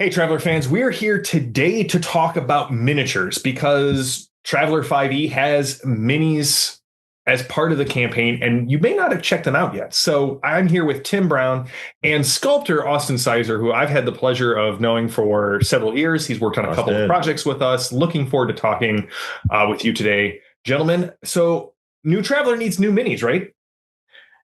Hey, Traveler fans, we're here today to talk about miniatures because Traveler 5e has minis as part of the campaign, and you may not have checked them out yet. So I'm here with Tim Brown and sculptor Austin Sizer, who I've had the pleasure of knowing for several years. He's worked on a couple of projects with us. Looking forward to talking with you today, gentlemen. So new Traveler needs new minis, right?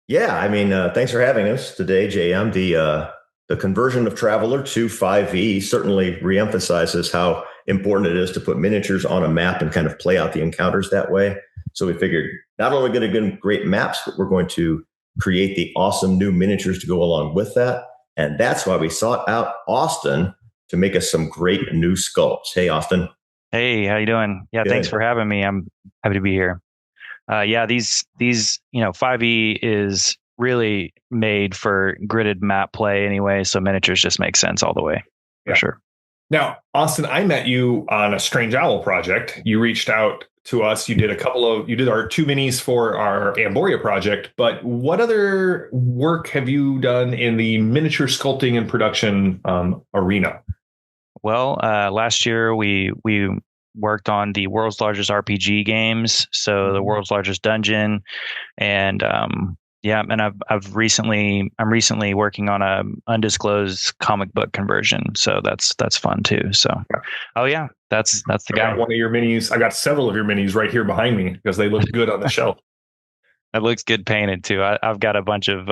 Yeah, thanks for having us today, JM. The conversion of Traveler to 5e certainly reemphasizes how important it is to put miniatures on a map and kind of play out the encounters that way. So we figured not only going to get great maps, but we're going to create the awesome new miniatures to go along with that. And that's why we sought out Austin to make us some great new sculpts. Hey, Austin. Hey, how you doing? Yeah, Good. Thanks for having me. I'm happy to be here. These 5e is really made for gridded map play anyway, so miniatures just make sense all the way for sure. Now, Austin, I met you on a Strange Owl project. You reached out to us. You did our two minis for our Amboria project, but what other work have you done in the miniature sculpting and production arena? Well, last year we worked on the world's largest RPG games, so the world's largest dungeon, and I'm recently working on a undisclosed comic book conversion, so that's fun too. So, that's the guy. Got one of your minis. I got several of your minis right here behind me because they look good on the shelf. It looks good painted too. I've got a bunch of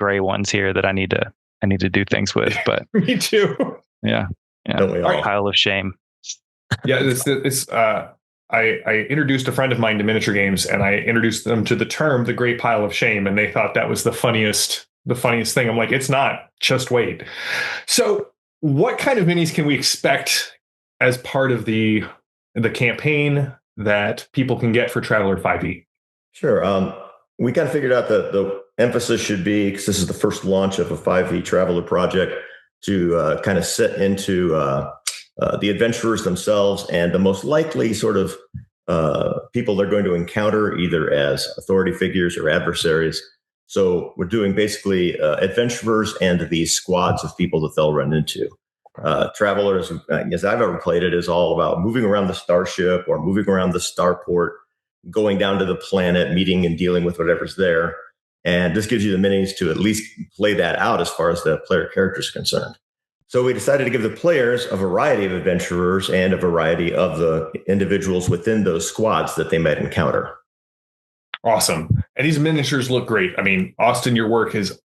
gray ones here that I need to do things with. But me too. Yeah. Don't we all? Pile of shame. Yeah, I introduced a friend of mine to miniature games, and I introduced them to the term "the great pile of shame," and they thought that was the funniest thing. I'm like, it's not. Just wait. So, what kind of minis can we expect as part of the campaign that people can get for Traveler 5e? Sure. We kind of figured out that the emphasis should be, because this is the first launch of a 5e Traveler project, to kind of set into the adventurers themselves and the most likely sort of people they're going to encounter either as authority figures or adversaries. So we're doing basically adventurers and these squads of people that they'll run into. Travelers, as I've ever played it, is all about moving around the starship or moving around the starport, going down to the planet, meeting and dealing with whatever's there. And this gives you the minis to at least play that out as far as the player character is concerned. So we decided to give the players a variety of adventurers and a variety of the individuals within those squads that they might encounter. Awesome. And these miniatures look great. I mean, Austin, your work is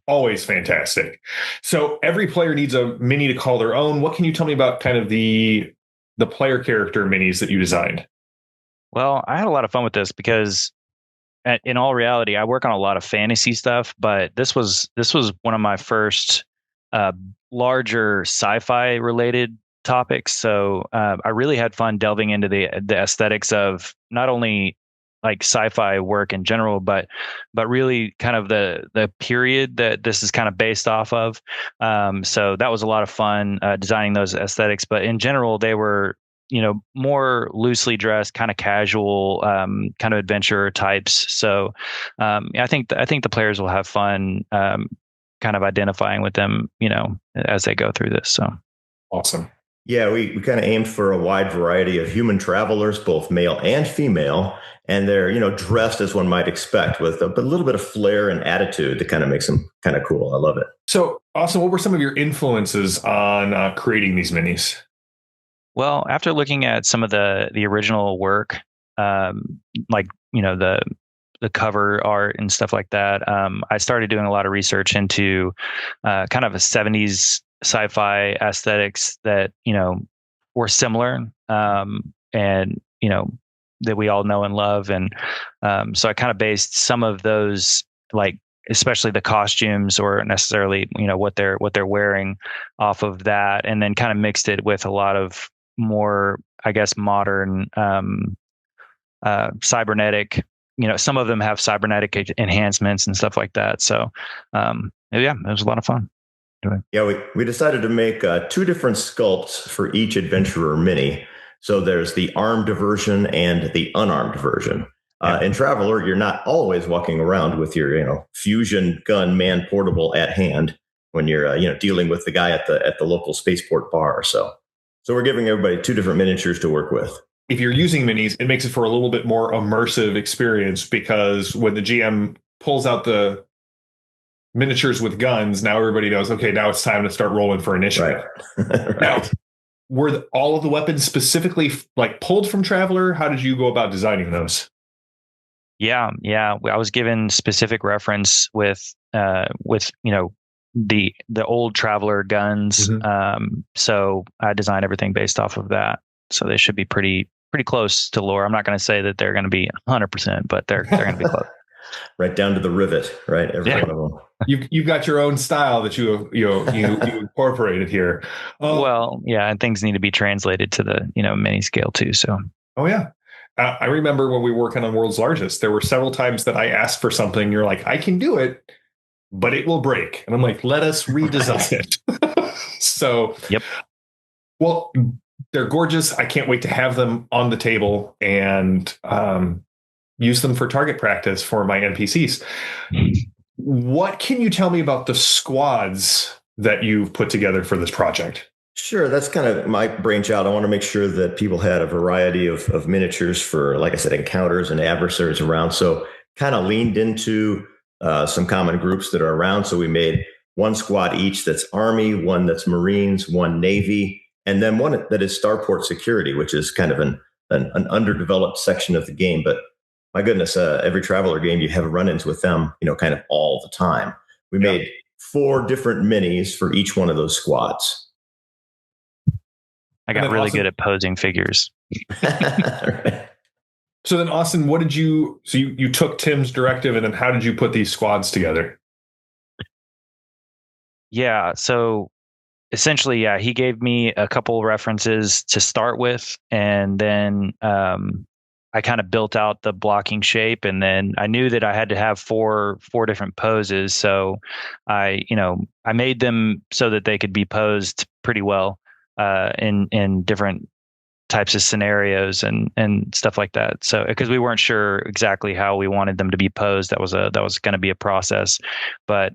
always fantastic. So every player needs a mini to call their own. What can you tell me about kind of the player character minis that you designed? Well, I had a lot of fun with this because in all reality, I work on a lot of fantasy stuff, but this was one of my first larger sci-fi related topics. So I really had fun delving into the aesthetics of not only like sci-fi work in general, but really kind of the period that this is kind of based off of. So that was a lot of fun designing those aesthetics. But in general, they were more loosely dressed, kind of casual, kind of adventurer types. So I think the players will have fun kind of identifying with them, as they go through this. So awesome. Yeah, we kind of aimed for a wide variety of human travelers, both male and female, and they're dressed as one might expect, with a little bit of flair and attitude that kind of makes them kind of cool. I love it. So, Austin, what were some of your influences on creating these minis? Well, after looking at some of the original work, the cover art and stuff like that, I started doing a lot of research into kind of a 70s sci-fi aesthetics that were similar and that we all know and love, and so I kind of based some of those, like especially the costumes or necessarily what they're wearing, off of that, and then kind of mixed it with a lot of more, I guess, modern cybernetic. Some of them have cybernetic enhancements and stuff like that. So, it was a lot of fun. Yeah, we decided to make two different sculpts for each adventurer mini. So there's the armed version and the unarmed version. In Traveler, you're not always walking around with your, fusion gun man portable at hand. when you're dealing with the guy at the local spaceport bar. So we're giving everybody 2 different miniatures to work with. If you're using minis, it makes it for a little bit more immersive experience, because when the GM pulls out the miniatures with guns, now everybody knows, okay, now it's time to start rolling for initiative. Right. Now, were all of the weapons specifically like pulled from Traveler? How did you go about designing those? Yeah. I was given specific reference with the old Traveler guns. So I designed everything based off of that. So they should be pretty close to lore. I'm not going to say that they're going to be 100%, but they're going to be close. Right down to the rivet, right? Every one of them. You've got your own style that you incorporated here. Well, yeah, and things need to be translated to the mini scale too. So. Oh yeah. I remember when we were working on World's Largest, there were several times that I asked for something. You're like, I can do it, but it will break. And I'm like, let us redesign it. So, yep. Well, they're gorgeous. I can't wait to have them on the table and use them for target practice for my NPCs. What can you tell me about the squads that you've put together for this project? Sure. That's kind of my brainchild. I want to make sure that people had a variety of miniatures for, like I said, encounters and adversaries around. So kind of leaned into some common groups that are around. So we made 1 squad each that's Army, 1 that's Marines, 1 Navy, and then 1 that is Starport Security, which is kind of an underdeveloped section of the game. But my goodness, every Traveler game, you have run-ins with them, kind of all the time. We made 4 different minis for each one of those squads. I got really good at posing figures. Right. So then, Austin, what did you took Tim's directive, and then how did you put these squads together? Yeah. So essentially, he gave me a couple references to start with, and then I kind of built out the blocking shape, and then I knew that I had to have four different poses. So I made them so that they could be posed pretty well in different types of scenarios and stuff like that. So because we weren't sure exactly how we wanted them to be posed, that was going to be a process. But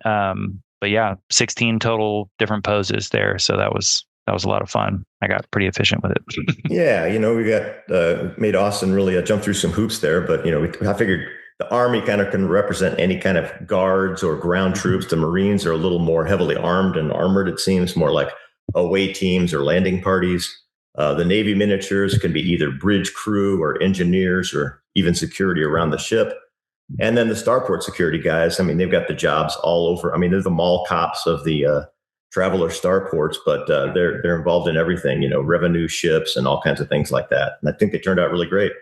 yeah, 16 total different poses there. So that was a lot of fun. I got pretty efficient with it. Yeah, we got made Austin really jump through some hoops there, but I figured the Army kind of can represent any kind of guards or ground troops. The Marines are a little more heavily armed and armored. It seems more like away teams or landing parties. The Navy miniatures can be either bridge crew or engineers or even security around the ship. And then the Starport Security guys, they've got the jobs all over. They're the mall cops of the Traveler Starports, but they're involved in everything, revenue ships and all kinds of things like that. And I think they turned out really great.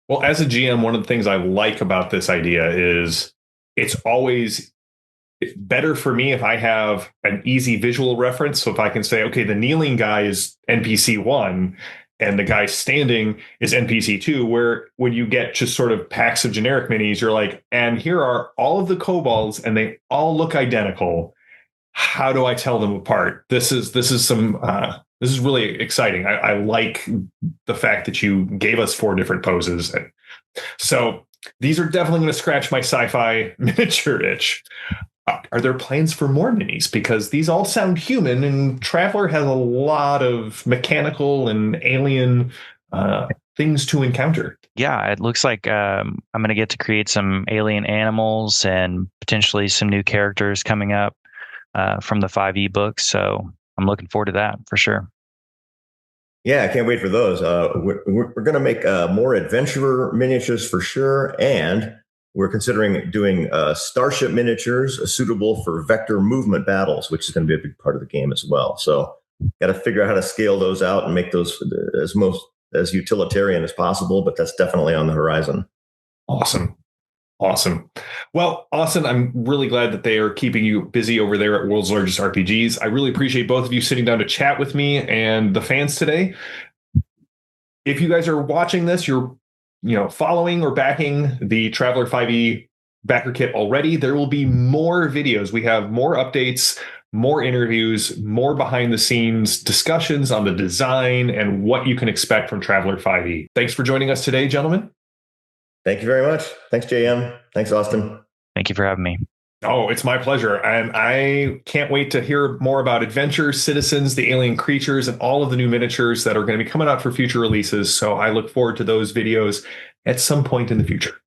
Well, as a GM, one of the things I like about this idea is it's always better for me if I have an easy visual reference. So if I can say, okay, the kneeling guy is NPC 1 and the guy standing is NPC 2, where when you get just sort of packs of generic minis, you're like, and here are all of the kobolds and they all look identical. How do I tell them apart? This is really exciting. I like the fact that you gave us 4 different poses. And so these are definitely going to scratch my sci-fi miniature itch. Are there plans for more minis? Because these all sound human, and Traveler has a lot of mechanical and alien things to encounter. Yeah, it looks like I'm going to get to create some alien animals and potentially some new characters coming up from the 5e books. So I'm looking forward to that for sure. Yeah, I can't wait for those. We're going to make more adventurer miniatures for sure. And we're considering doing starship miniatures suitable for vector movement battles, which is going to be a big part of the game as well. So got to figure out how to scale those out and make those as utilitarian as possible, but that's definitely on the horizon. Awesome. Well, Austin, I'm really glad that they are keeping you busy over there at World's Largest RPGs. I really appreciate both of you sitting down to chat with me and the fans today. If you guys are watching this, you're following or backing the Traveler 5e backer kit already. There will be more videos. We have more updates, more interviews, more behind the scenes discussions on the design and what you can expect from Traveler 5e. Thanks for joining us today, gentlemen. Thank you very much. Thanks, JM. Thanks, Austin. Thank you for having me. Oh, it's my pleasure. And I can't wait to hear more about adventures, citizens, the alien creatures, and all of the new miniatures that are going to be coming out for future releases. So I look forward to those videos at some point in the future.